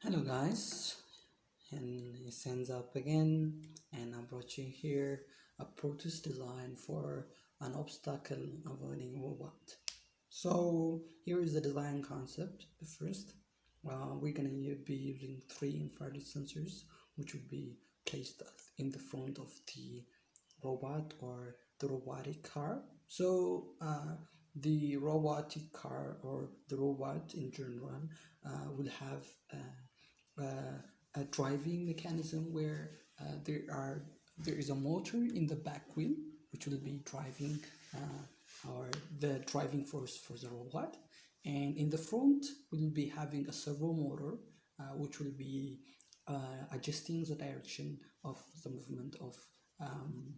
Hello guys, and it sends up again, and I brought you here a Proteus design for an obstacle avoiding robot. So here is the design concept. First, we're gonna be using three infrared sensors, which will be placed in the front of the robot or the robotic car. So the robotic car or the robot in general will have a driving mechanism where there is a motor in the back wheel which will be driving or the driving force for the robot, and in the front we'll be having a servo motor which will be adjusting the direction of the movement of um,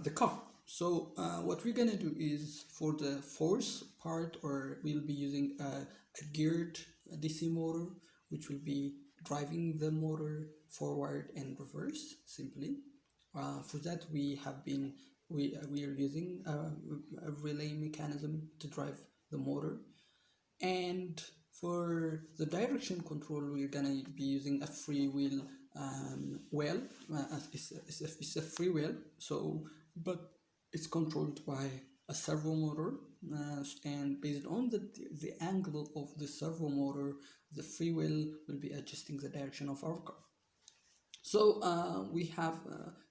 the car. So what we're gonna do is for the force part, or we'll be using a geared DC motor, which will be driving the motor forward and reverse simply. For that we are using a relay mechanism to drive the motor, and for the direction control we're gonna be using a freewheel wheel. It's a freewheel, so but it's controlled by a servo motor, and based on the angle of the servo motor, the freewheel will be adjusting the direction of our car. So we have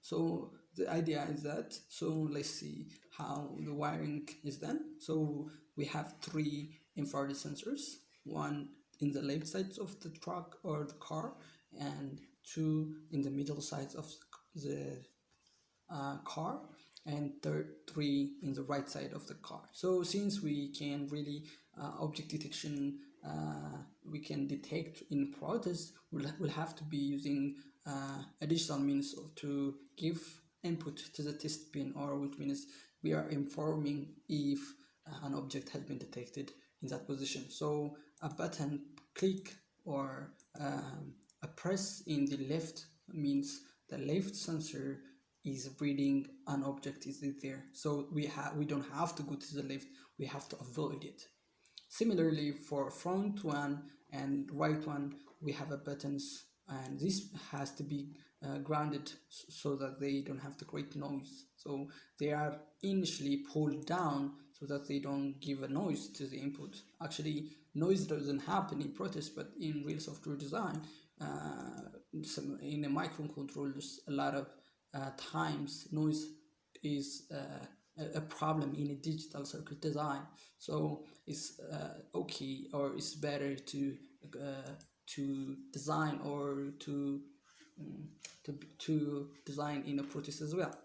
so the idea is that, so let's see how the wiring is done. So we have three infrared sensors, one in the left sides of the truck or the car, and two in the middle sides of the car, and three in the right side of the car. So since we can really object detection, we can detect in Proteus, we'll have to be using a digital means to give input to the test pin, or which means we are informing if an object has been detected in that position. So a button click or a press in the left means the left sensor is reading an object is there. So we don't have to go to the left, we have to avoid it. Similarly, for front one and right one, we have a buttons, and this has to be grounded so that they don't have to create noise. So they are initially pulled down so that they don't give a noise to the input. Actually, noise doesn't happen in Proteus, but in real software design, in a microcontrollers, a lot of times noise is a problem in a digital circuit design. So it's okay, or it's better to design or to design in a Proteus as well.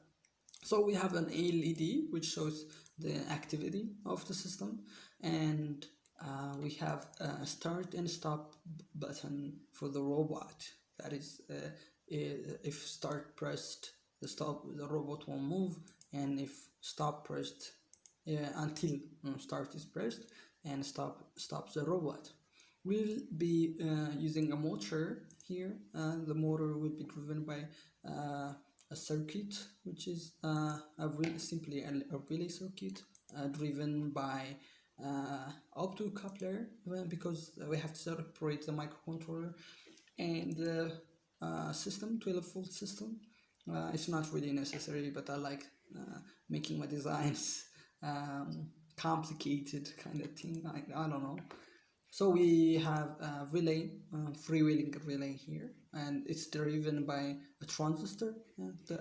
So we have an LED which shows the activity of the system, and we have a start and stop button for the robot. That is, if start pressed, the robot won't move, and if stop pressed, until start is pressed, and stops the robot. We'll be using a motor here. The motor will be driven by a circuit, which is simply a relay circuit driven by optocoupler, because we have to separate the microcontroller and the system, 12-volt system. It's not really necessary, but I like making my designs complicated kind of thing. I don't know. So we have a relay, freewheeling relay here, and it's driven by a transistor.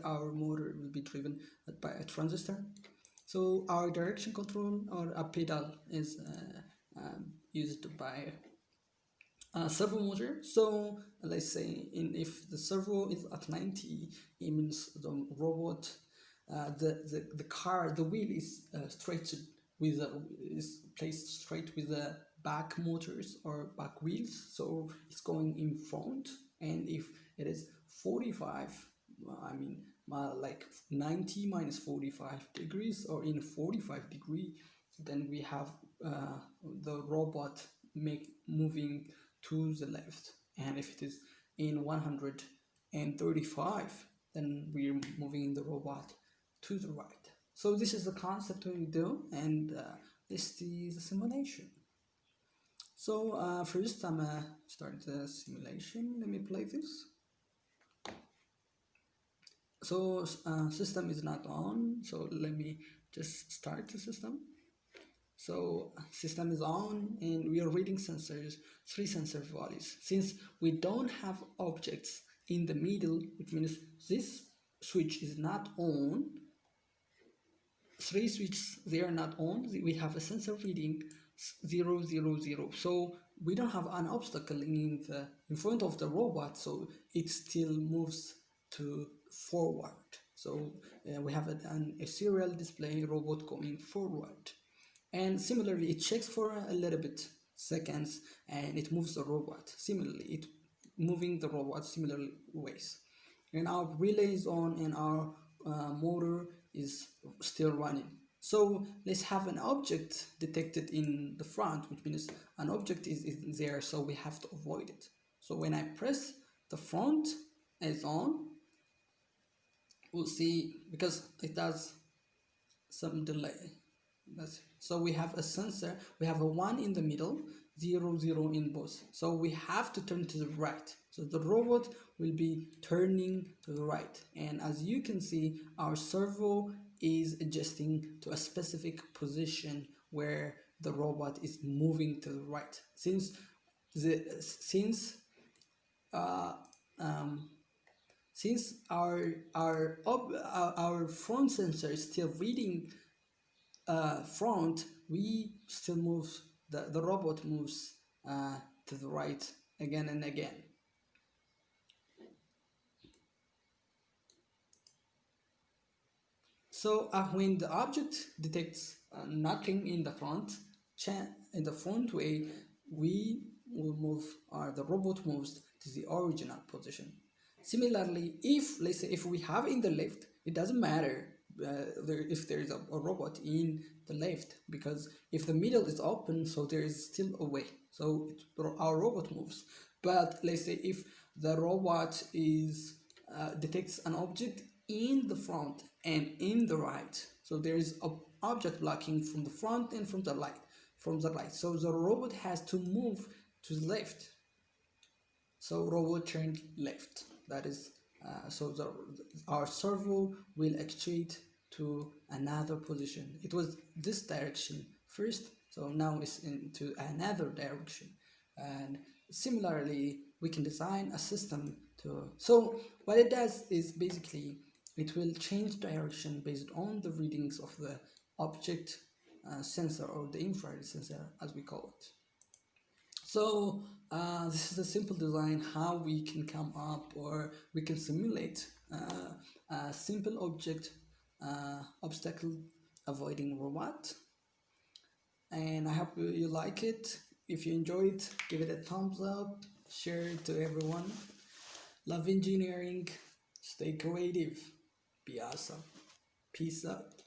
Our motor will be driven by a transistor. So our direction control, or a pedal, is used by a servo motor. So let's say if the servo is at 90, it means the robot, the car, the wheel is stretched with is placed straight with the back motors or back wheels, so it's going in front. And if it is 45, like 90 minus 45 degrees, or in 45 degree, then we have the robot moving to the left, and if it is in 135, then we're moving the robot to the right. So this is the concept we do, and this is the simulation. So first I'm gonna start the simulation. Let me play this. So system is not on, so let me just start the system. So system is on and we are reading sensors, three sensor values. Since we don't have objects in the middle, which means this switch is not on, three switches they are not on, we have a sensor reading 0 0 0. So we don't have an obstacle in front of the robot, so it still moves to forward. So we have a serial display robot going forward, and similarly it checks for a little bit seconds and it moves the robot. Similarly it moving the robot similar ways, and our relay is on and our motor is still running. So let's have an object detected in the front, which means an object is there, so we have to avoid it. So when I press the front is on, we'll see, because it does some delay. So we have a sensor, we have a 1 in the middle, 0 0 in both. So we have to turn to the right. So the robot will be turning to the right. And as you can see, our servo is adjusting to a specific position where the robot is moving to the right. Uh, um, since our front sensor is still reading front, we still move, the robot moves to the right again and again. So when the object detects nothing in the front way, we will move, or the robot moves to the original position. Similarly, if let's say if we have in the left, it doesn't matter if there is a robot in the left, because if the middle is open, so there is still a way, so our robot moves. But let's say if the robot is detects an object in the front and in the right, so there is a object blocking from the front and from the right, so the robot has to move to the left. So robot turned left. That is, our servo will actuate to another position. It was this direction first, so now it's into another direction. And similarly, we can design a system to. So what it does is basically it will change direction based on the readings of the object sensor, or the infrared sensor as we call it. So this is a simple design how we can come up, or we can simulate a simple object obstacle avoiding robot. And I hope you like it. If you enjoy it, give it a thumbs up, share it to everyone. Love engineering, stay creative, be awesome. Peace out.